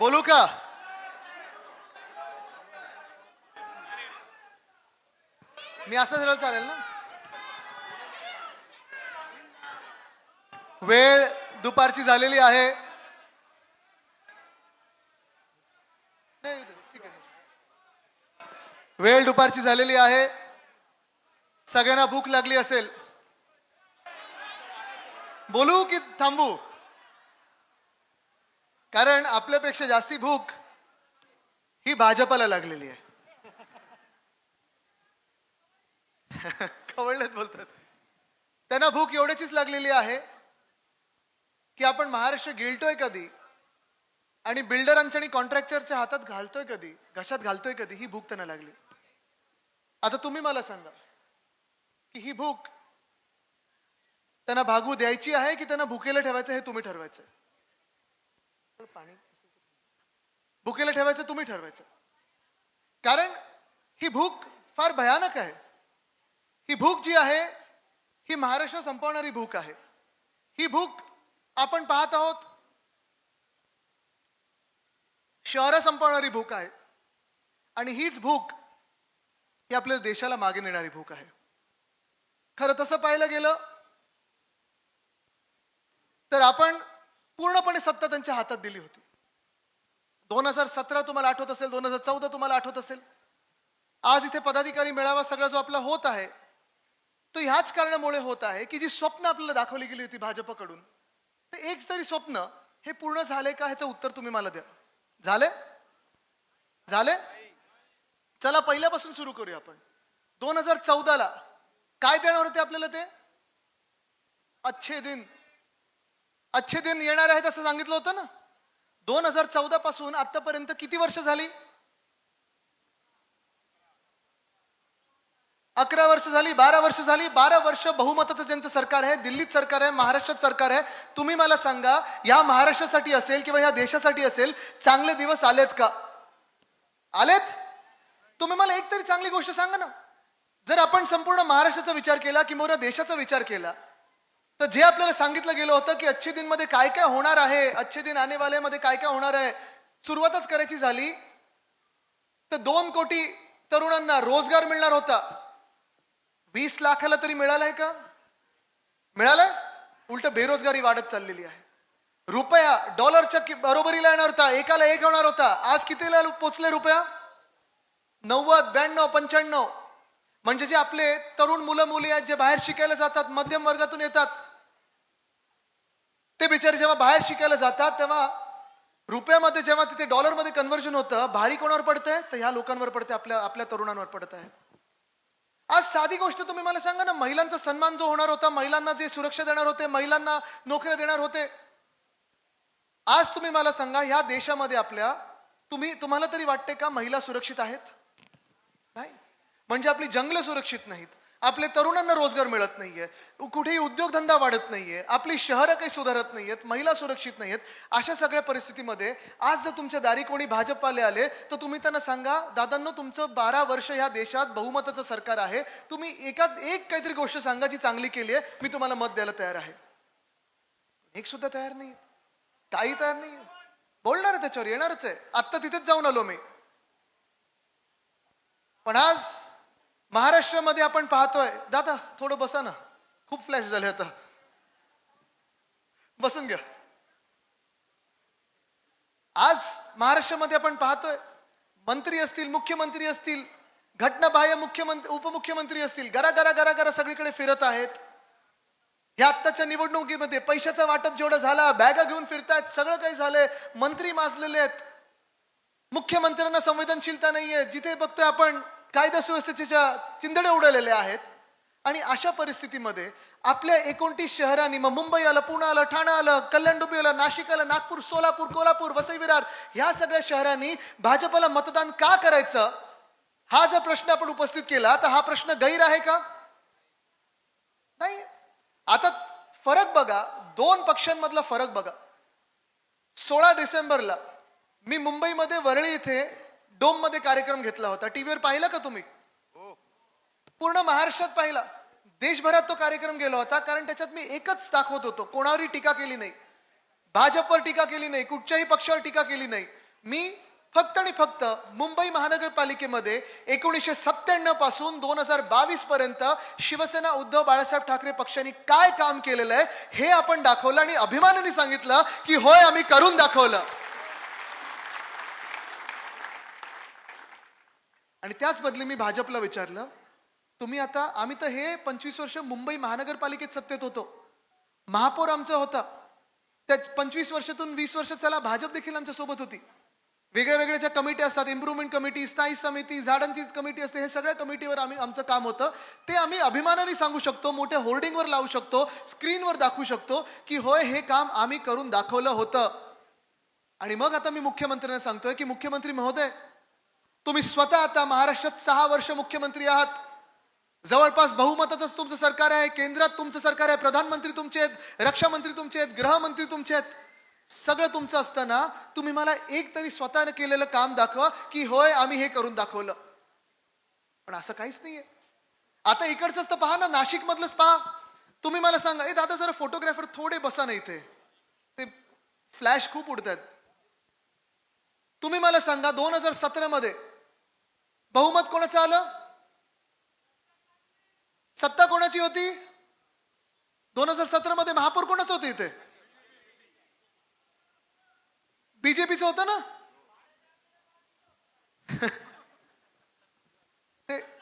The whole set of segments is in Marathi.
बोलू का? मी असं झालं चालेल ना? वेळ दुपारची झालेली आहे. नाही, ठीक आहे. वेळ दुपारची झालेली आहे. सगळ्यांना भूक लागली असेल. बोलू की थांबू? कारण आपल्यापेक्षा जास्ती भूक ही भाजपला लागलेली आहे. खवळलेत बोलतात. त्यांना भूक एवढ्याचीच लागलेली आहे की आपण महाराष्ट्र गिळतोय कधी आणि बिल्डरांच्या आणि कॉन्ट्रॅक्टरच्या हातात घालतोय कधी, घशात घालतोय कधी, ही भूक त्यांना लागली. आता तुम्ही मला सांगा की ही भूक त्यांना भागू द्यायची आहे की त्यांना भुकेला ठेवायचं हे तुम्ही ठरवायचं. पाणी भुकेला ठेवायचं तुम्ही ठरवायचं. कारण ही भूक फार भयानक आहे. ही भूक जी आहे ही महाराष्ट्र संपवणारी भूक आहे. ही भूक आपण पाहत आहोत शहरं संपवणारी भूक आहे आणि हीच भूक ही आपल्या देशाला मागे नेणारी भूक आहे. खरं तसं पाहायला गेलं तर आपण पूर्णपणे सत्ता त्यांच्या हातात दिली होती. 2017 तुम्हाला आठवत असेल, 2014 तुम्हाला आठवत असेल. आज इथे पदाधिकारी मेळावा सगळा जो आपला होत आहे तो ह्याच कारणामुळे होत आहे की जी स्वप्न आपल्याला दाखवली गेली होती भाजपकडून, ते एक तरी स्वप्न हे पूर्ण झाले का ह्याचं उत्तर तुम्ही मला द्या. झाले? झाले? चला पहिल्यापासून सुरू करूया आपण. 2014 काय देणार होते आपल्याला ते? अच्छे दिन. अच्छे दिन येणार आहेत असं सांगितलं होतं ना. 2014 पासून आतापर्यंत किती वर्ष झाली? 11 वर्ष झाली, 12 वर्ष झाली. 12 वर्ष बहुमताचं ज्यांचं सरकार आहे, दिल्लीत सरकार आहे, महाराष्ट्रात सरकार आहे. तुम्ही मला सांगा, या महाराष्ट्रासाठी असेल किंवा या देशासाठी असेल चांगले दिवस आलेत का? आलेत? तुम्ही मला एक तरी चांगली गोष्ट सांगा ना. जर आपण संपूर्ण महाराष्ट्राचा विचार केला किंवा देशाचा विचार केला तर जे आपल्याला सांगितलं गेलं होतं की अच्छे दिन मध्ये काय काय होणार आहे, अच्छे दिन आने वाले मध्ये काय काय होणार आहे, सुरुवातच करायची झाली तर 2 कोटी तरुणांना रोजगार मिळणार होता. 20 लाखाला तरी मिळालाय का? मिळालाय? उलट बेरोजगारी वाढत चाललेली आहे. रुपया डॉलरच्या बरोबरीला येणार होता, एकाला एक होणार होता. आज कितीला पोचले रुपया? 90, 92, 95. म्हणजे जे आपले तरुण मुलं मुली आहेत जे बाहेर शिकायला जातात, मध्यम वर्गातून येतात, ते बिचारे जेव्हा बाहेर शिकायला जातात तेव्हा रुपयामध्ये जेव्हा तिथे डॉलरमध्ये कन्व्हर्जन होतं, भारी कोणावर पडतंय? तर ह्या लोकांवर पडतंय, आपल्या तरुणांवर पडत आहे. आज साधी गोष्ट तुम्ही मला सांगा ना, महिलांचा सन्मान जो होणार होता, महिलांना जे सुरक्षा देणार होते, महिलांना नोकऱ्या देणार होते, आज तुम्ही मला सांगा ह्या देशामध्ये आपल्या तुम्हाला तरी वाटते का महिला सुरक्षित आहेत? नाही. म्हणजे आपली जंगलं सुरक्षित नाहीत, आपले तरुणांना रोजगार मिळत नाहीये, कुठेही उद्योगधंदा वाढत नाहीये, आपली शहरं काही सुधारत नाहीयेत, महिला सुरक्षित नाहीयेत. अशा सगळ्या परिस्थितीमध्ये आज जर तुमच्या दारी कोणी भाजपवाले आले तर तुम्ही त्यांना सांगा, दादांनो तुमचं 12 वर्ष ह्या देशात बहुमताचं सरकार आहे, तुम्ही एक काहीतरी गोष्ट सांगा जी चांगली केली आहे, मी तुम्हाला मत द्यायला तयार आहे. एक सुद्धा तयार नाही, काही तयार नाही. बोलणार आहे त्याच्यावर, येणारच आहे. आत्ता तिथेच जाऊन आलो मी. पण आज महाराष्ट्रामध्ये आपण पाहतोय, दादा थोडं बसा ना, खूप फ्लॅश झाले आता, बसून घ्या. आज महाराष्ट्रामध्ये आपण पाहतोय मंत्री असतील, मुख्यमंत्री असतील, घटनाबाह्य मुख्यमंत्री उपमुख्यमंत्री असतील, गरा सगळीकडे फिरत आहेत. ह्या आत्ताच्या निवडणुकीमध्ये पैशाचं वाटप जेवढं झाला, बॅगा घेऊन फिरतायत, सगळं काही झालंय, मंत्री माजलेले आहेत, मुख्यमंत्र्यांना संवेदनशीलता नाहीये, जिथे बघतोय आपण कायदा सुव्यवस्थेचे चिंधडे उडवलेले आहेत. आणि अशा परिस्थितीमध्ये आपल्या 29 शहरांनी, मग मुंबई आलं, पुणे आलं, ठाणे आलं, कल्याण डोंबिवली आलं, नाशिक आलं, नागपूर, सोलापूर, कोल्हापूर, वसई विरार, ह्या सगळ्या शहरांनी भाजपला मतदान का करायचं हा जर प्रश्न आपण उपस्थित केला तर हा प्रश्न गैर आहे का? नाही. आता फरक बघा, 2 पक्षांमधला फरक बघा. 16 डिसेंबरला मी मुंबईमध्ये वरळी इथे डोम मध्ये कार्यक्रम घेतला होता. टीव्हीवर पाहिला का तुम्ही? पूर्ण महाराष्ट्रात पाहिला, देशभरात तो कार्यक्रम गेला होता. कारण त्याच्यात मी एकच दाखवत होतो, कोणावरही टीका केली नाही, भाजपवर टीका केली नाही, कुठच्याही पक्षावर टीका केली नाही, मी फक्त आणि फक्त मुंबई महानगरपालिकेमध्ये 1997 पासून 2022 पर्यंत शिवसेना उद्धव बाळासाहेब ठाकरे पक्षाने काय काम केलेलं आहे हे आपण दाखवलं आणि अभिमानाने सांगितलं की होय आम्ही करून दाखवलं. आणि त्याच बदली मी भाजपला विचारलं, तुम्ही आता, आम्ही तर हे 25 वर्ष मुंबई महानगरपालिकेत सत्तेत होतो, महापौर आमचा होता, त्या 25 वर्षातून 20 वर्ष चला भाजप देखील आमच्या सोबत होती. वेगळ्या वेगळ्या ज्या कमिटी असतात, इम्प्रुव्हमेंट कमिटी, स्थायी समिती, झाडांची कमिटी असते, हे सगळ्या कमिटीवर आमचं काम होतं. ते आम्ही अभिमानाने सांगू शकतो, मोठ्या होर्डिंगवर लावू शकतो, स्क्रीनवर दाखवू शकतो की होय हे काम आम्ही करून दाखवलं होतं. आणि मग आता मी मुख्यमंत्र्यांना सांगतोय की मुख्यमंत्री महोदय, तुम्ही स्वतः आता महाराष्ट्रात 6 वर्ष मुख्यमंत्री आहात, जवळपास बहुमतातच तुमचं सरकार आहे, केंद्रात तुमचं सरकार आहे, प्रधानमंत्री तुमचे आहेत, रक्षा मंत्री तुमचे आहेत, गृहमंत्री तुमचे आहेत, सगळं तुमचं असताना तुम्ही मला एक तरी स्वतःने केलेलं काम दाखवा की होय आम्ही हे करून दाखवलं. पण असं काहीच नाहीये. आता इकडचंच तर पहा ना, नाशिक मधलंच पहा. तुम्ही मला सांगा, ए दादा जरा फोटोग्राफर थोडे बसा ना इथे, ते फ्लॅश खूप उडतात. तुम्ही मला सांगा 2017 मध्ये बहुमत कोणाचं आलं? सत्ता कोणाची होती? 2017 मध्ये महापौर कोणाचं होतं इथे? बीजेपीचं होतं ना.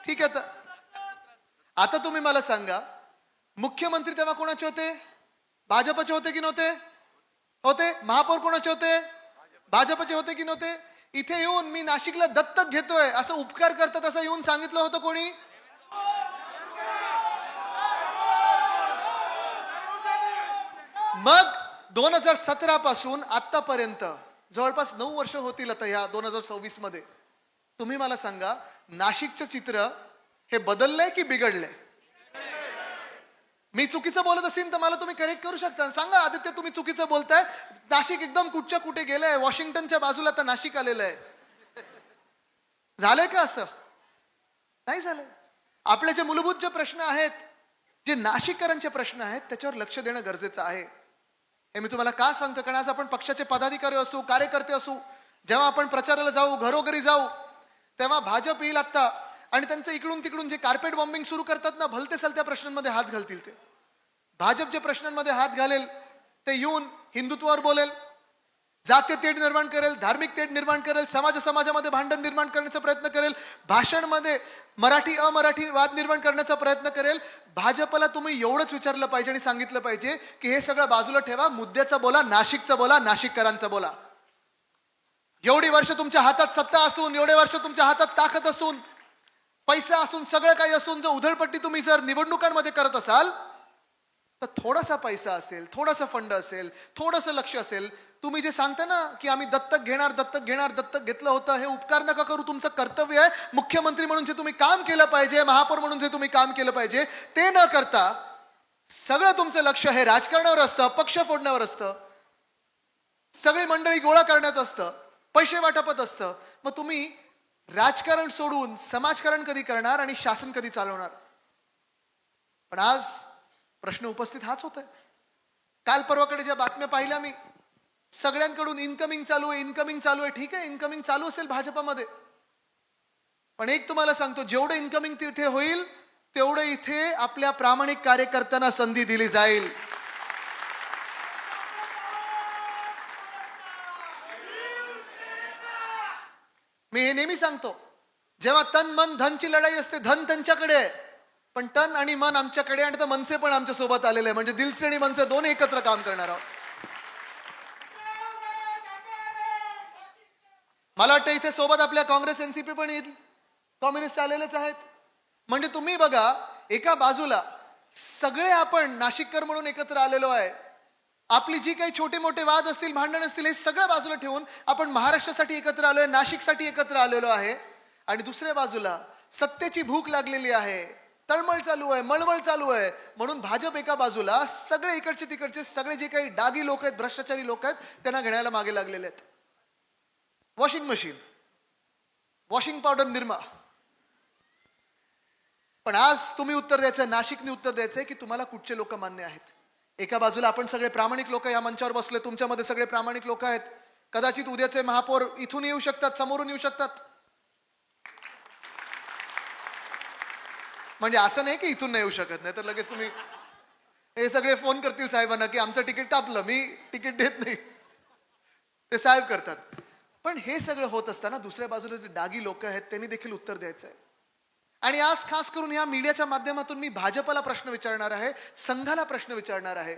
ठीक आहे. आता तुम्ही मला सांगा, मुख्यमंत्री तेव्हा कोणाचे होते? भाजपचे होते की नव्हते? होते. महापौर कोणाचे होते? भाजपचे होते की नव्हते? इथे येऊन मी नाशिकला दत्तक घेतोय असं उपकार करतात असं येऊन सांगितलं होतं कोणी? मग 2017 पासून आतापर्यंत जवळपास 9 वर्ष होतील आता या 2026 मध्ये. तुम्ही मला सांगा, नाशिकचं चित्र हे बदललंय की बिघडलंय? मी चुकीचं बोलत असेल तर मला तुम्ही करेक्ट करू शकता. सांगा आदित्य, तुम्ही चुकीचं बोलताय, नाशिक एकदम कुठच्या कुठे गेलंय, वॉशिंग्टनच्या बाजूला तर नाशिक आलेलं आहे. झालंय का असं? नाही झालंय. आपले जे मूलभूत जे प्रश्न आहेत, जे नाशिककरांचे प्रश्न आहेत, त्याच्यावर लक्ष देणं गरजेचं आहे. हे मी तुम्हाला का सांगतो? कारण आज आपण पक्षाचे पदाधिकारी असू, कार्यकर्ते असू, जेव्हा आपण प्रचाराला जाऊ, घरोघरी जाऊ, तेव्हा भाजप येईल आता आणि त्यांचं इकडून तिकडून जे कार्पेट बॉम्बिंग सुरू करतात ना, भलते सलत्या प्रश्नांमध्ये हात घालतील. ते भाजप जे प्रश्नांमध्ये हात घालेल ते येऊन हिंदुत्वावर बोलेल, जातीय तेढ निर्माण करेल, धार्मिक तेढ निर्माण करेल, समाजामध्ये भांडण निर्माण करण्याचा प्रयत्न करेल, भाषणमध्ये मराठी अमराठी वाद निर्माण करण्याचा प्रयत्न करेल. भाजपला तुम्ही एवढंच विचारलं पाहिजे आणि सांगितलं पाहिजे की हे सगळं बाजूला ठेवा, मुद्द्याचं बोला, नाशिकचं बोला, नाशिककरांचं बोला. एवढी वर्ष तुमच्या हातात सत्ता असून, एवढे वर्ष तुमच्या हातात ताकद असून, पैसा असून, सगळं काही असून, जर उधळपट्टी तुम्ही जर निवडणुकांमध्ये करत असाल तर थोडासा पैसा असेल, थोडासा फंड असेल, थोडंसं लक्ष असेल, तुम्ही जे सांगता ना की आम्ही दत्तक घेणार, दत्तक घेणार, दत्तक घेतलं होतं, हे उपकार नका करू. तुमचं कर्तव्य आहे, मुख्यमंत्री म्हणून जे तुम्ही काम केलं पाहिजे, महापौर म्हणून जे तुम्ही काम केलं पाहिजे ते न करता सगळं तुमचं लक्ष हे राजकारणावर असतं, पक्ष फोडण्यावर असतं, सगळी मंडळी गोळा करण्यात असतं, पैसे वाटपत असतं. मग तुम्ही राजकारण सोडून समाजकारण कधी करणार आणि शासन कधी चालवणार? पण आज प्रश्न उपस्थित हाच होतोय. काल परवाकडे ज्या बातम्या पाहिल्या मी, सगळ्यांकडून इन्कमिंग चालू आहे, इन्कमिंग चालू आहे. ठीक आहे, इन्कमिंग चालू असेल भाजपामध्ये, पण एक तुम्हाला सांगतो, जेवढं इन्कमिंग तिथे होईल तेवढं इथे आपल्या प्रामाणिक कार्यकर्त्यांना संधी दिली जाईल. मी हे नेहमी सांगतो, जेव्हा तन मन धनची लढाई असते, धन त्यांच्याकडे आहे पण तन आणि मन आमच्याकडे, आणि तर मनसे पण आमच्या सोबत आलेले आहे, म्हणजे दिलसे आणि मनसे दोन्ही एकत्र काम करणार आहोत. मला वाटतं इथे सोबत आपल्या काँग्रेस एनसीपी पण येईल, कम्युनिस्ट आलेलेच आहेत. म्हणजे तुम्ही बघा, एका बाजूला सगळे आपण नाशिककर म्हणून एकत्र आलेलो आहे, आपली जी काही छोटे मोठे वाद असतील, भांडण असतील, हे सगळं बाजूला ठेवून आपण महाराष्ट्रासाठी एकत्र आलोय, नाशिकसाठी एकत्र आलेलो आहे. आणि दुसऱ्या बाजूला सत्तेची भूक लागलेली आहे, तळमळ चालू आहे, मळमळ चालू आहे, म्हणून भाजप एका बाजूला, सगळे इकडचे तिकडचे सगळे जे काही डागी लोक आहेत, भ्रष्टाचारी लोक आहेत, त्यांना घेण्याला मागे लागलेले आहेत. Washing machine, washing powder Nirma. पण आज तुम्ही उत्तर द्यायचं, नाशिकने उत्तर द्यायचंय की तुम्हाला कुठचे लोक मान्य आहेत. एका बाजूला आपण सगळे प्रामाणिक लोक या मंचावर बसले, तुमच्यामध्ये सगळे प्रामाणिक लोक आहेत, कदाचित उद्याचे महापौर इथून येऊ शकतात, समोरून येऊ शकतात. म्हणजे असं नाही की इथून नाही येऊ शकत, नाही तर लगेच तुम्ही हे सगळे फोन करतील साहेबांना की आमचं तिकीट टापलं, मी तिकीट देत नाही, ते साहेब करतात. पण हे सगळं होत असताना दुसऱ्या बाजूला जे डागी लोक आहेत त्यांनी देखील उत्तर द्यायचं आहे. आणि आज खास करून या मीडियाच्या माध्यमातून मी भाजपला प्रश्न विचारणार आहे, संघाला प्रश्न विचारणार आहे,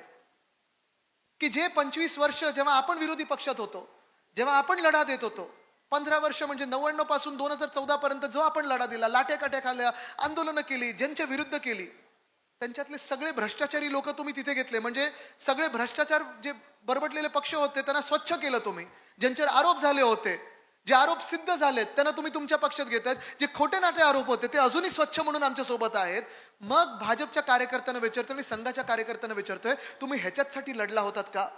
की जे 25 वर्ष जेव्हा आपण विरोधी पक्षात होतो, जेव्हा आपण लढा देत होतो, 15 वर्ष म्हणजे 99 पासून 2014 पर्यंत जो आपण लढा दिला, लाट्या काट्या खाल्ल्या, आंदोलनं केली, ज्यांच्या विरुद्ध केली, त्यांच्यातले सगळे भ्रष्टाचारी लोक तुम्ही तिथे घेतले. म्हणजे सगळे भ्रष्टाचार जे बरबटलेले पक्ष होते त्यांना स्वच्छ केलं तुम्ही. ज्यांच्यावर आरोप झाले होते, जे आरोप सिद्ध झालेत त्यांना तुम्ही तुमच्या पक्षात घेतात. जे खोटे नाटे आरोप होते ते अजूनही स्वच्छ म्हणून आमच्या सोबत आहेत. मग भाजपच्या कार्यकर्त्यांना विचारतोय, मी संघाच्या कार्यकर्त्यांना विचारतोय, तुम्ही ह्याच्यासाठी लढला होतात का?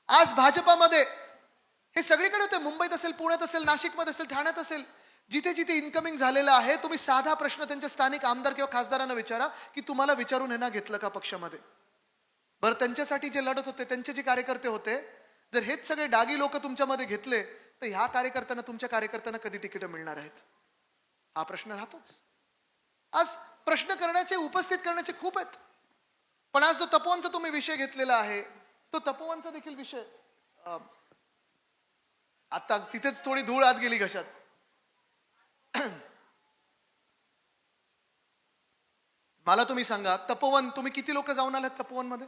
आज भाजपामध्ये हे सगळीकडे होते, मुंबईत असेल, पुण्यात असेल, नाशिकमध्ये असेल, ठाण्यात असेल, जिथे जिथे इन्कमिंग झालेलं आहे, तुम्ही साधा प्रश्न त्यांच्या स्थानिक आमदार किंवा खासदारांना विचारा की तुम्हाला विचारून हे ना घेतलं का पक्षामध्ये? बरं, त्यांच्यासाठी जे लढत होते, त्यांचे जे कार्यकर्ते होते, जर हेच सगळे डागी लोक तुमच्यामध्ये घेतले तर ह्या कार्यकर्त्यांना, तुमच्या कार्यकर्त्यांना कधी तिकीट मिळणार आहेत? हा प्रश्न राहतोच. आज प्रश्न करण्याचे, उपस्थित करण्याचे खूप आहेत. पण आज जो तपोवनचा तुम्ही विषय घेतलेला आहे, तो तपोवनचा देखील विषय आता तिथेच थोडी धूळ आत गेली घशात. मला तुम्ही सांगा, तपोवन तुम्ही किती लोक जाऊन आलात तपोवन मध्ये?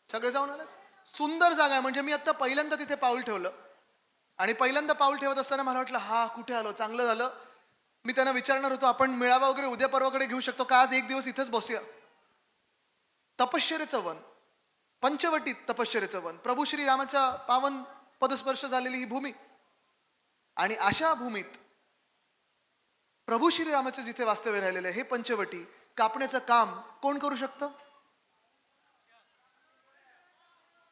सगळे जाऊन आलात? सुंदर जागा आहे. म्हणजे मी आता पहिल्यांदा तिथे पाऊल ठेवलं आणि पहिल्यांदा पाऊल ठेवत असताना मला वाटलं हा कुठे आलो, चांगलं झालं. मी त्यांना विचारणार होतो आपण मेळावा वगैरे उद्या परवाकडे घेऊ शकतो का, आज एक दिवस इथंच बसूया. तपश्चर्याचं वन, पंचवटीत तपश्चर्याचं वन, प्रभू श्रीरामाच्या पावन पदस्पर्श झालेली ही भूमी, आणि अशा भूमीत प्रभू श्रीरामाचं जिथे वास्तव्य राहिलेलं आहे, हे पंचवटी कापण्याचं काम कोण करू शकतं?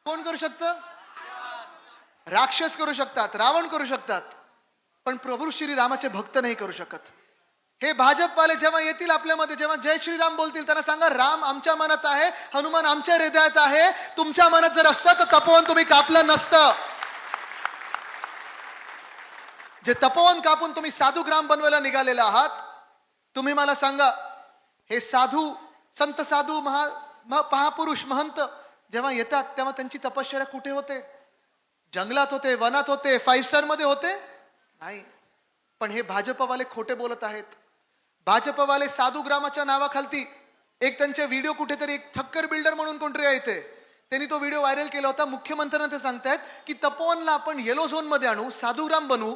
कोण करू शकतं? राक्षस करू शकतात, रावण करू शकतात, पण प्रभू श्रीरामाचे भक्त नाही करू शकत. हे भाजपवाले जेव्हा येतील आपल्यामध्ये, जेव्हा जय श्रीराम बोलतील, त्यांना सांगा राम आमच्या मनात आहे, हनुमान आमच्या हृदयात आहे. तुमच्या मनात जर असतं तर तपोवन तुम्ही कापलं नसतं. जे तपोवन कापून तुम्ही साधू ग्राम बनवायला निघालेला आहात, तुम्ही मला सांगा, हे साधू, संत साधू, महापुरुष, महंत जेव्हा येतात तेव्हा त्यांची तपश्चर्या कुठे होते? जंगलात होते, वनात होते, 5 स्टार मध्ये होते? नाही. पण हे भाजपवाले खोटे बोलत आहेत. भाजपवाले साधू ग्रामाच्या नावाखालती एक त्यांचे व्हिडिओ कुठेतरी, एक ठक्कर बिल्डर म्हणून कोणतरी आहे ते, त्यांनी तो व्हिडिओ व्हायरल केला होता. मुख्यमंत्र्यांना ते सांगतायत की तपोवनला आपण येलो झोन मध्ये आणू, साधू ग्राम बनवू.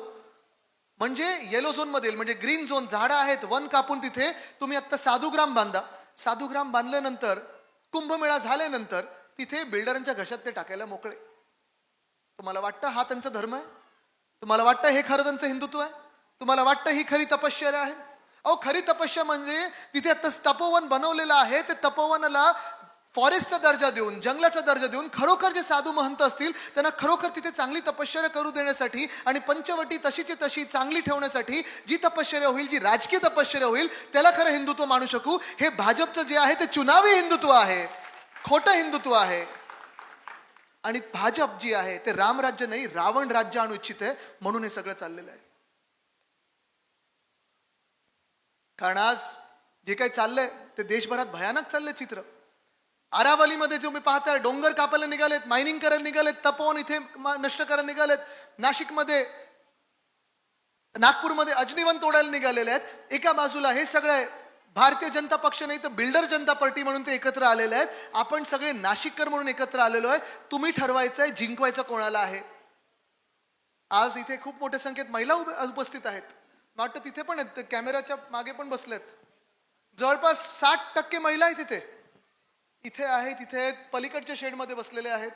म्हणजे येलो झोन मध्ये, म्हणजे ग्रीन झोन, झाडं आहेत, वन कापून तिथे तुम्ही आता साधूग्राम बांधा. साधूग्राम बांधल्यानंतर, कुंभमेळा झाल्यानंतर तिथे बिल्डरांच्या घशात ते टाकायला मोकळे. तुम्हाला वाटतं हा त्यांचा धर्म आहे? तुम्हाला वाटतं हे खरं त्यांचं हिंदुत्व आहे? तुम्हाला वाटतं ही खरी तपश्चर्या आहे? अहो, खरी तपश्चर्या म्हणजे तिथे आता तपोवन बनवलेलं आहे, ते तपोवनाला फॉरेस्टचा दर्जा देऊन, जंगलाचा दर्जा देऊन, खरोखर जे साधू महंत असतील त्यांना खरोखर तिथे चांगली तपश्चर्या करू देण्यासाठी आणि पंचवटी तशीची तशी चांगली ठेवण्यासाठी जी तपश्चर्या होईल, जी राजकीय तपश्चर्या होईल, त्याला खरं हिंदुत्व मानू शकू. हे भाजपचं जे आहे ते चुनावी हिंदुत्व आहे, खोटं हिंदुत्व आहे. आणि भाजप जी आहे ते रामराज्य नाही, रावण राज्य आणू इच्छित आहे, म्हणून हे सगळं चाललेलं आहे. कारण आज जे काही चाललंय ते देशभरात भयानक चाललंय चित्र. अरावलीमध्ये जो मी पाहताय, डोंगर कापायला निघालेत, मायनिंग करायला निघालेत, तपोवन इथे नष्ट करायला निघालेत, नाशिकमध्ये, नागपूरमध्ये अग्निवन तोडायला निघालेले आहेत. एका बाजूला हे सगळे भारतीय जनता पक्ष नाही तर बिल्डर जनता पार्टी म्हणून ते एकत्र आलेले आहेत. आपण सगळे नाशिककर म्हणून एकत्र आलेलो आहे. तुम्ही ठरवायचंय जिंकवायचं कोणाला आहे. आज इथे खूप मोठ्या संख्येत महिला उपस्थित आहेत. वाटतं तिथे पण आहेत, कॅमेराच्या मागे पण बसलेत. जवळपास 60% महिला आहेत तिथे. इथे आहेत, तिथे आहेत, पलीकडच्या शेडमध्ये बसलेले आहेत.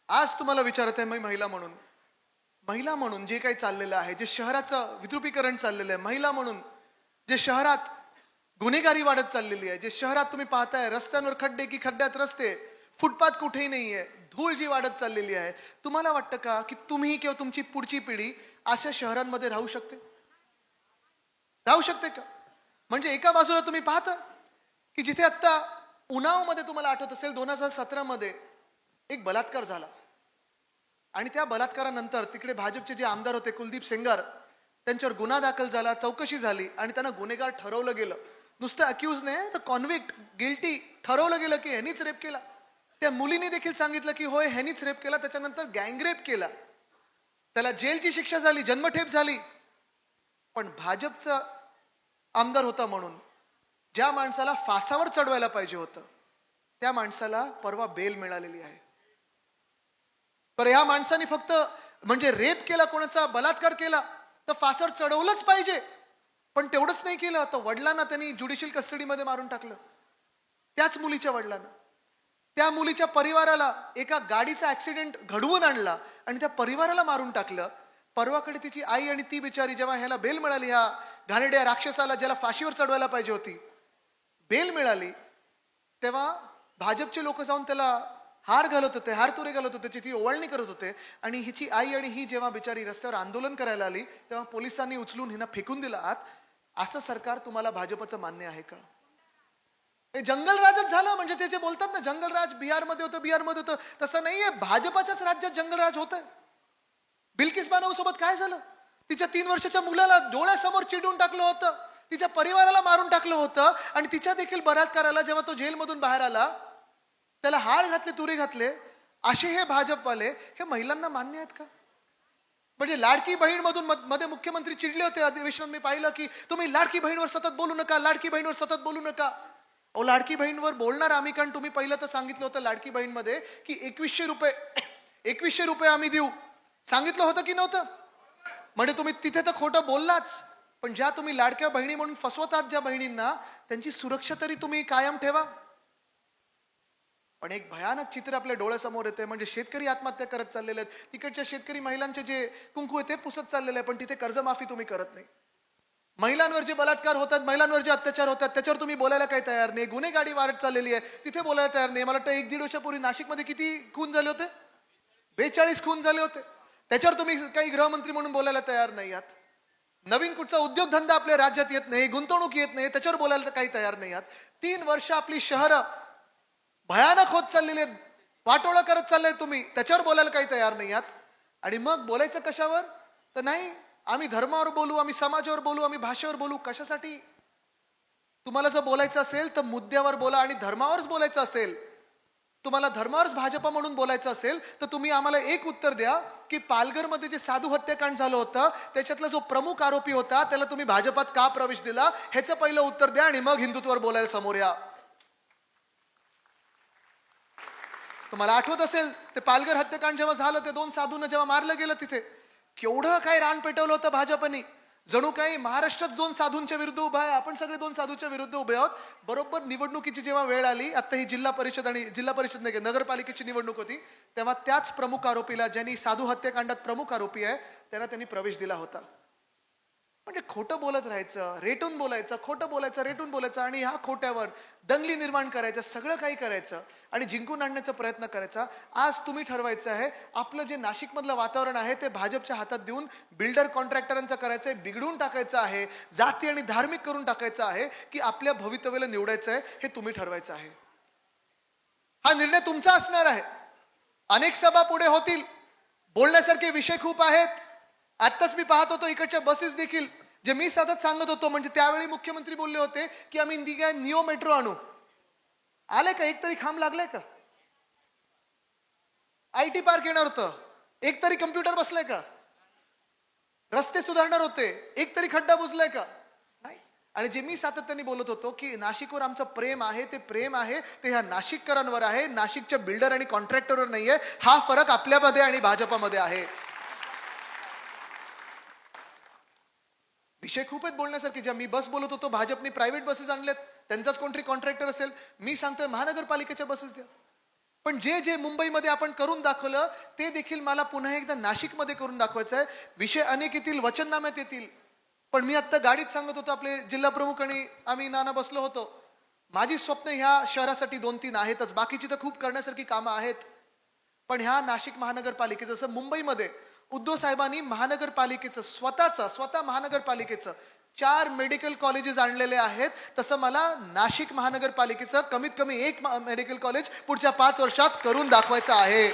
आज तुम्हाला विचारत आहे मी महिला म्हणून जे काही चाललेलं आहे, जे शहराचं विद्रुपीकरण चाललेलं आहे, महिला म्हणून जे शहरात गुन्हेगारी वाढत चाललेली आहे, जे शहरात तुम्ही पाहताय रस्त्यांवर खड्डे की खड्ड्यात रस्ते, फुटपाथ कुठेही नाहीये, धूळ जी वाढत चाललेली आहे, तुम्हाला वाटतं का की तुम्ही किंवा तुमची पुढची पिढी अशा शहरांमध्ये राहू शकते? राहू शकते का? म्हणजे एका बाजूला तुम्ही पाहता की जिथे आता उन्हावमध्ये तुम्हाला आठवत असेल 2017 मध्ये एक बलात्कार झाला, आणि त्या बलात्कारानंतर तिकडे भाजपचे जे आमदार होते कुलदीप सेंगार, त्यांच्यावर गुन्हा दाखल झाला, चौकशी झाली आणि त्यांना गुन्हेगार ठरवलं गेलं. नुसतं अक्यूज नाही तर कॉन्व्हिक्ट, गिल्टी ठरवलं गेलं की ह्यांनीच रेप केला. त्या मुलीने देखील सांगितलं की होय ह्यांनीच रेप केला. त्याच्यानंतर गँगरेप केला, त्याला जेलची शिक्षा झाली, जन्मठेप झाली. पण भाजपचा आमदार होता म्हणून ज्या माणसाला फासावर चढवायला पाहिजे होतं त्या माणसाला परवा बेल मिळालेली आहे. तर ह्या माणसाने फक्त म्हणजे रेप केला, कोणाचा बलात्कार केला तर फासावर चढवलंच पाहिजे, पण तेवढंच नाही केलं तर वडिलांना त्यांनी ज्युडिशियल कस्टडीमध्ये मारून टाकलं. त्याच मुलीच्या वडिलांना, त्या मुलीच्या परिवाराला एका गाडीचा ऍक्सिडेंट घडवून आणला आणि त्या परिवाराला मारून टाकलं. परवाकडे तिची आई आणि ती बिचारी जेव्हा ह्याला बेल मिळाली, ह्या घाणेरड्या राक्षसाला ज्याला फाशीवर चढवायला पाहिजे होती, बेल मिळाली, तेव्हा भाजपचे लोक जाऊन त्याला हार घालत होते, हार तुरे घालत होते, त्याची ओवाळणी करत होते. आणि हिची आई आणि ही जेव्हा बिचारी रस्त्यावर आंदोलन करायला आली तेव्हा पोलिसांनी उचलून हिना फेकून दिला आत. असं सरकार तुम्हाला भाजपचं मान्य आहे का? हे जंगलराजच झालं. म्हणजे ते जे बोलतात ना जंगलराज बिहारमध्ये होतं, बिहारमध्ये होतं, तसं नाहीये. भाजपाच्याच राज्यात जंगलराज होत आहे. बिल्किस बानो सोबत काय झालं? तिच्या 3 वर्षाच्या मुलाला डोळ्यासमोर चिडून टाकलं होतं, तिच्या परिवाराला मारून टाकलं होतं आणि तिच्या देखील बलात्काराला जेव्हा तो जेलमधून बाहेर आला त्याला हार घातले, तुरे घातले. असे हे भाजपवाले हे महिलांना मान्य आहेत का? म्हणजे लाडकी बहीण मधून मध्ये मुख्यमंत्री चिडले होते अधिवेशन, मी पाहिलं की तुम्ही लाडकी बहीणवर सतत बोलू नका, लाडकी बहीणवर सतत बोलू नका. अहो लाडकी बहीणवर बोलणार आम्ही, कारण तुम्ही पहिलं तर सांगितलं होतं लाडकी बहीण मध्ये की 2100 रुपये आम्ही देऊ, सांगितलं होतं की नव्हतं? म्हणजे तुम्ही तिथे तर खोटं बोललाच, पण ज्या तुम्ही लाडक्या बहिणी म्हणून फसवतात ज्या बहिणींना, त्यांची सुरक्षा तरी तुम्ही कायम ठेवा. पण एक भयानक चित्र आपल्या डोळ्यासमोर येते. म्हणजे शेतकरी आत्महत्या करत चाललेले आहेत, तिकडच्या शेतकरी महिलांचे जे कुंकू आहे ते पुसत चाललेले आहे, पण तिथे कर्जमाफी तुम्ही करत नाही. महिलांवर जे बलात्कार होतात, महिलांवर जे अत्याचार होतात त्याच्यावर तुम्ही बोलायला काही तयार नाही. गुन्हेगारी वाढत चाललेली आहे, तिथे बोलायला तयार नाही. मला वाटतं 1-1.5 वर्षापूर्वी नाशिकमध्ये किती खून झाले होते? 42 खून झाले होते. त्याच्यावर तुम्ही काही गृहमंत्री म्हणून बोलायला तयार नाही आहात. नवीन कुठचा उद्योगधंदा आपल्या राज्यात येत नाही, गुंतवणूक येत नाही, त्याच्यावर बोलायला काही तयार नाही आहात. 3 वर्ष आपली शहरं भयानक होत चाललेले, वाटोळं करत चाललंय तुम्ही, त्याच्यावर बोलायला काही तयार नाही आहात. आणि मग बोलायचं कशावर? तर नाही, आम्ही धर्मावर बोलू, आम्ही समाजावर बोलू, आम्ही भाषेवर बोलू. कशासाठी? तुम्हाला जर बोलायचं असेल तर मुद्द्यावर बोला. आणि धर्मावरच बोलायचं असेल, तुम्हाला धर्मावरच भाजपा म्हणून बोलायचं असेल तर तुम्ही आम्हाला एक उत्तर द्या की पालघरमध्ये जे साधू हत्याकांड झालं होतं त्याच्यातला जो प्रमुख आरोपी होता त्याला तुम्ही भाजपात का प्रवेश दिला, ह्याचं पहिलं उत्तर द्या आणि मग हिंदुत्वावर बोलायला समोर या. तुम्हाला आठवत असेल ते पालघर हत्याकांड जेव्हा झालं, ते 2 साधूंना जेव्हा मारलं गेलं, तिथे केवढं काय रान पेटवलं होतं भाजपने. जणू काही महाराष्ट्रात 2 साधूंच्या विरुद्ध उभा आहे, आपण सगळे 2 साधूंच्या विरुद्ध उभे आहोत. बरोबर निवडणुकीची जेव्हा वेळ आली, आता ही जिल्हा परिषद नाही, नगरपालिकेची निवडणूक होती, तेव्हा त्याच प्रमुख आरोपीला, ज्यांनी साधू हत्याकांडात प्रमुख आरोपी आहे, त्यांनी प्रवेश दिला होता. म्हणजे खोटं बोलत राहायचं, रेटून बोलायचं, खोटं बोलायचं, रेटून बोलायचं आणि ह्या खोट्यावर दंगली निर्माण करायचं, सगळं काही करायचं आणि जिंकून आणण्याचा प्रयत्न करायचा. आज तुम्ही ठरवायचं आहे, आपलं जे नाशिकमधलं वातावरण आहे ते भाजपच्या हातात देऊन बिल्डर कॉन्ट्रॅक्टरांचं करायचंय, बिघडून टाकायचं आहे, जाती आणि धार्मिक करून टाकायचं आहे, की आपल्या भवितव्याला निवडायचं आहे, हे तुम्ही ठरवायचं आहे. हा निर्णय तुमचा असणार आहे. अनेक सभा पुढे होतील, बोलण्यासारखे विषय खूप आहेत. आत्ताच मी पाहत होतो इकडच्या बसेस देखील, जे मी सतत सांगत होतो, म्हणजे त्यावेळी मुख्यमंत्री बोलले होते की आम्ही इंडिया निओ मेट्रो आणू. आले का? एक तरी खांब लागलाय का? IT पार्क येणार होतं, एक तरी कम्प्युटर बसलाय का? रस्ते सुधारणार होते, एक तरी खड्डा बुजलाय का? नाही. आणि जे मी सातत्याने बोलत होतो की नाशिकवर आमचं प्रेम आहे, ते प्रेम आहे ते ह्या नाशिककरांवर आहे, नाशिकच्या बिल्डर आणि कॉन्ट्रॅक्टरवर नाहीये. हा फरक आपल्यामध्ये आणि भाजपामध्ये आहे. विषय खूप आहेत बोलण्यासारखे. ज्या मी बस बोलत होतो, भाजपने प्रायव्हेट बसेस आणल्यात, त्यांचाच कोणतरी कॉन्ट्रॅक्टर असेल. मी सांगतोय महानगरपालिकेच्या बसेस द्या. पण जे जे मुंबईमध्ये आपण करून दाखवलं ते देखील मला पुन्हा एकदा नाशिकमध्ये करून दाखवायचं आहे. विषय अनेक येतील, वचननाम्यात येतील, पण मी आता गाडीत सांगत होतो, आपले जिल्हा प्रमुख आणि आम्ही नाना बसलो होतो, माझी स्वप्न ह्या शहरासाठी 2-3 आहेतच, बाकीची तर खूप करण्यासारखी कामं आहेत. पण ह्या नाशिक महानगरपालिकेचं, जसं मुंबईमध्ये उद्धव साहेबांनी महानगरपालिकेचं स्वतः महानगरपालिकेचं 4 मेडिकल कॉलेजेस आणलेले आहेत, तसं मला नाशिक महानगरपालिकेचं कमीत कमी 1 मेडिकल कॉलेज पुढच्या 5 वर्षात करून दाखवायचं आहे.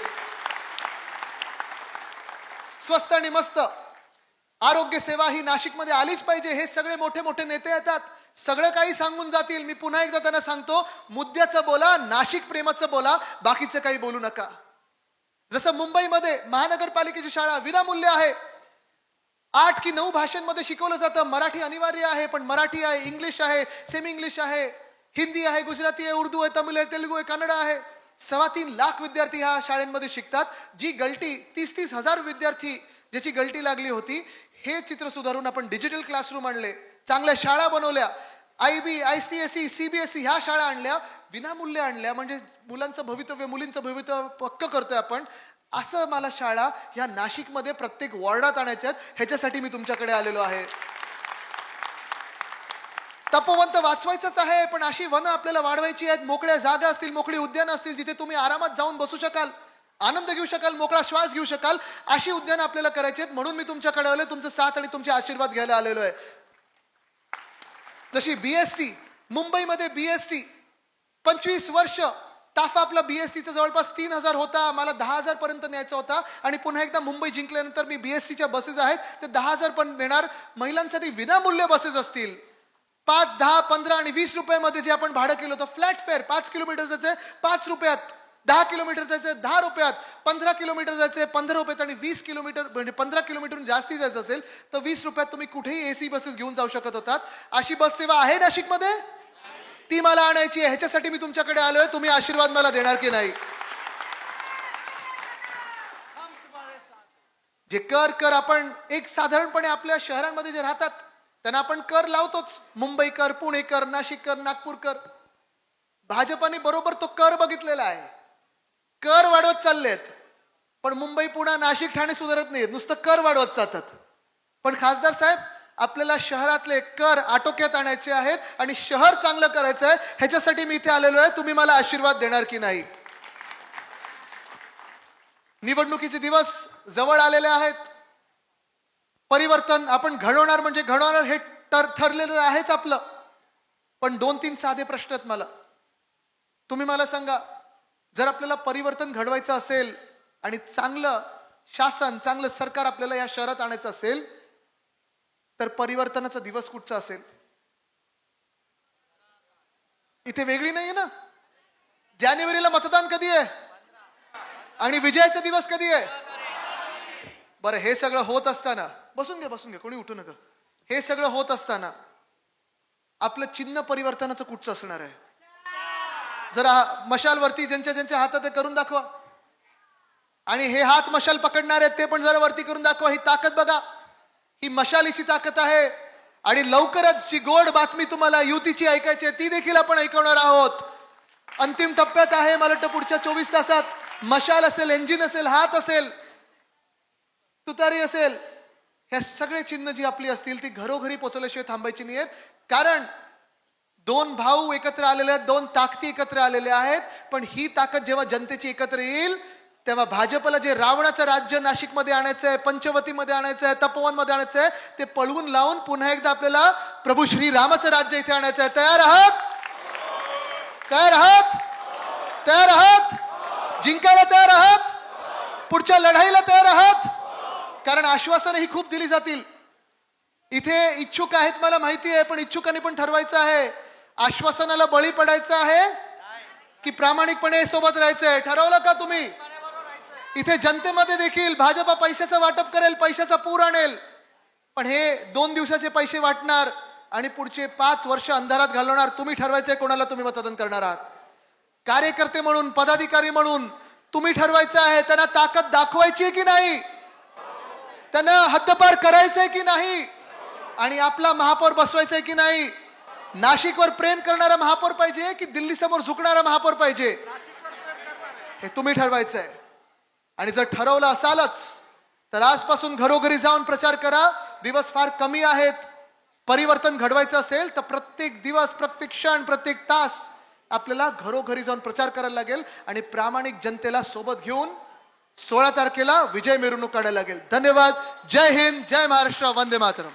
स्वस्त आणि मस्त आरोग्य सेवा ही नाशिकमध्ये आलीच पाहिजे. हे सगळे मोठे मोठे नेते येतात, सगळं काही सांगून जातील. मी पुन्हा एकदा त्यांना सांगतो, मुद्द्याचं बोला, नाशिक प्रेमाचं बोला, बाकीचं काही बोलू नका. जसं मुंबईमध्ये महानगरपालिकेची शाळा विनामूल्य आहे, 8 की 9 भाषांमध्ये शिकवलं जातं. मराठी अनिवार्य आहे, पण मराठी आहे, इंग्लिश आहे, सेमी इंग्लिश आहे, हिंदी आहे, गुजराती आहे, उर्दू आहे, तमिळ आहे, तेलुगू आहे, कन्नड आहे. 3.25 लाख विद्यार्थी ह्या शाळेमध्ये शिकतात. जी गलटी 30-30 हजार विद्यार्थी ज्याची गलटी लागली होती, हे चित्र सुधारून आपण डिजिटल क्लासरूम आणले, चांगल्या शाळा बनवल्या, IB, ICSE, CBSE ह्या शाळा आणल्या, विनामूल्य आणल्या. म्हणजे मुलांचं भवितव्य, मुलींचं भवितव्य पक्क करतोय आपण. असं मला शाळा ह्या नाशिकमध्ये प्रत्येक वॉर्डात आणायच्यात. ह्याच्यासाठी मी तुमच्याकडे आलेलो आहे. तपोवन वाचवायचंच आहे, पण अशी वनं आपल्याला वाढवायची आहेत. मोकळ्या जागा असतील, मोकळी उद्यानं असतील, जिथे तुम्ही आरामात जाऊन बसू शकाल, आनंद घेऊ शकाल, मोकळा श्वास घेऊ शकाल, अशी उद्यानं आपल्याला करायची आहेत. म्हणून मी तुमच्याकडे आलोय, तुमचं साथ आणि तुमचे आशीर्वाद घ्यायला आलेलो आहे. जशी BST, मुंबईमध्ये BST 25 वर्ष ताफा आपला BSTचा जवळपास 3000 होता, मला 10,000 पर्यंत न्यायचा होता. आणि पुन्हा एकदा मुंबई जिंकल्यानंतर मी BSTच्या बसेस आहेत ते 10,000 पण नेणार. महिलांसाठी विनामूल्य बसेस असतील. 5, 10, 15 आणि 20 रुपयामध्ये जे आपण भाडं केलं होतं, फ्लॅट फेअर, 5 किलोमीटर जायचंय 5 रुपयात, 10 किलोमीटर जायचंय 10 रुपयात, 15 किलोमीटर जायचंय 15 रुपयात, आणि 20 किलोमीटर म्हणजे 15 किलोमीटर जास्ती जायचं असेल तर 20 रुपयात तुम्ही कुठेही AC बसेस घेऊन जाऊ शकत होतात. अशी बस सेवा आहे नाशिकमध्ये, ती मला आणायची आहे. ह्याच्यासाठी मी तुमच्याकडे आलोय. तुम्ही आशीर्वाद मला देणार की नाही? जे कर आपण एक साधारणपणे आपल्या शहरांमध्ये जे राहतात त्यांना आपण कर लावतोच. मुंबईकर, पुणेकर, नाशिककर, नागपूरकर. भाजपाने बरोबर तो कर बघितलेला आहे. कर वाढवत चाललेत, पण मुंबई, पुणे, नाशिक, ठाणे सुधारत नाहीत, नुसतं कर वाढवत जातात. पण खासदार साहेब, आपल्याला शहरातले कर आटोक्यात आणायचे आहेत आणि शहर चांगलं करायचं आहे. ह्याच्यासाठी मी इथे आलेलो आहे. तुम्ही मला आशीर्वाद देणार की नाही? निवडणुकीचे दिवस जवळ आलेले आहेत. परिवर्तन आपण घडवणार म्हणजे घडवणार हे ठरलेलं आहेच आपलं. पण 2-3 साधे प्रश्न आहेत मला. तुम्ही मला सांगा, जर आपल्याला परिवर्तन घडवायचं असेल आणि चांगलं शासन, चांगलं सरकार आपल्याला या शहरात आणायचं असेल, तर परिवर्तनाचा दिवस कुठचा असेल? इथे वेगळी नाहीये ना. जानेवारीला मतदान कधी आहे आणि विजयाचा दिवस कधी आहे? बरं, हे सगळं होत असताना, बसून घ्या, कोणी उठू नका. हे सगळं होत असताना आपलं चिन्ह परिवर्तनाचं कुठचं असणार आहे? जरा मशालवरती ज्यांच्या हातात आहे करून दाखवा. आणि हे हात मशाल पकडणार आहेत ते पण जरा वरती करून दाखवा. ही ताकद बघा, ही मशालीची ताकद आहे. आणि लवकरच जी गोड बातमी तुम्हाला युतीची ऐकायची आहे ती देखील आपण ऐकवणार आहोत. अंतिम टप्प्यात आहे. मला वाटतं पुढच्या 24 तासात मशाल असेल, इंजिन असेल, हात असेल, तुतारी असेल, ह्या सगळे चिन्ह जी आपली असतील ती घरोघरी पोहोचवल्याशिवाय थांबायची नाही आहेत. कारण 2 भाऊ एकत्र आलेले आहेत, 2 ताकदी एकत्र आलेल्या आहेत. पण ही ताकद जेव्हा जनतेची एकत्र येईल तेव्हा भाजपला जे रावणाचं राज्य नाशिकमध्ये आणायचं आहे, पंचवटीमध्ये आणायचं आहे, तपोवनमध्ये आणायचं आहे, ते पळवून लावून पुन्हा एकदा आपल्याला प्रभू श्री रामाचं राज्य इथे आणायचं आहे. तयार आहात? तयार आहात? तयार आहात? जिंकायला तयार आहात? पुढच्या लढाईला तयार आहात? कारण आश्वासनं ही खूप दिली जातील. इथे इच्छुक आहेत मला माहिती आहे, पण इच्छुकांनी पण ठरवायचं आहे. आश्वासनाला बळी पडायचं आहे की प्रामाणिकपणे सोबत राहायचंय? ठरवलं का तुम्ही? इथे जनतेमध्ये देखील भाजपा पैशाचं वाटप करेल, पैशाचा पूर आणेल, पण हे 2 दिवसाचे पैसे वाटणार आणि पुढचे 5 वर्ष अंधारात घालवणार. तुम्ही ठरवायचंय कोणाला तुम्ही मतदान करणार आहात. कार्यकर्ते म्हणून, पदाधिकारी म्हणून तुम्ही ठरवायचं आहे. त्यांना ताकद दाखवायची की नाही, त्यांना हद्दपार करायचंय की नाही, आणि आपला महापौर बसवायचाय की नाही. नाशिकवर प्रेम करणारा महापौर पाहिजे की दिल्ली समोर झुकणारा महापौर पाहिजे, हे तुम्ही ठरवायचंय. आणि जर ठरवलं असालच तर आजपासून घरोघरी जाऊन प्रचार करा. दिवस फार कमी आहेत. परिवर्तन घडवायचं असेल तर प्रत्येक दिवस, प्रत्येक क्षण, प्रत्येक तास आपल्याला घरोघरी जाऊन प्रचार करायला लागेल आणि प्रामाणिक जनतेला सोबत घेऊन 16 तारखेला विजय मिरवणूक काढायला लागेल. धन्यवाद. जय हिंद, जय महाराष्ट्र, वंदे मातरम.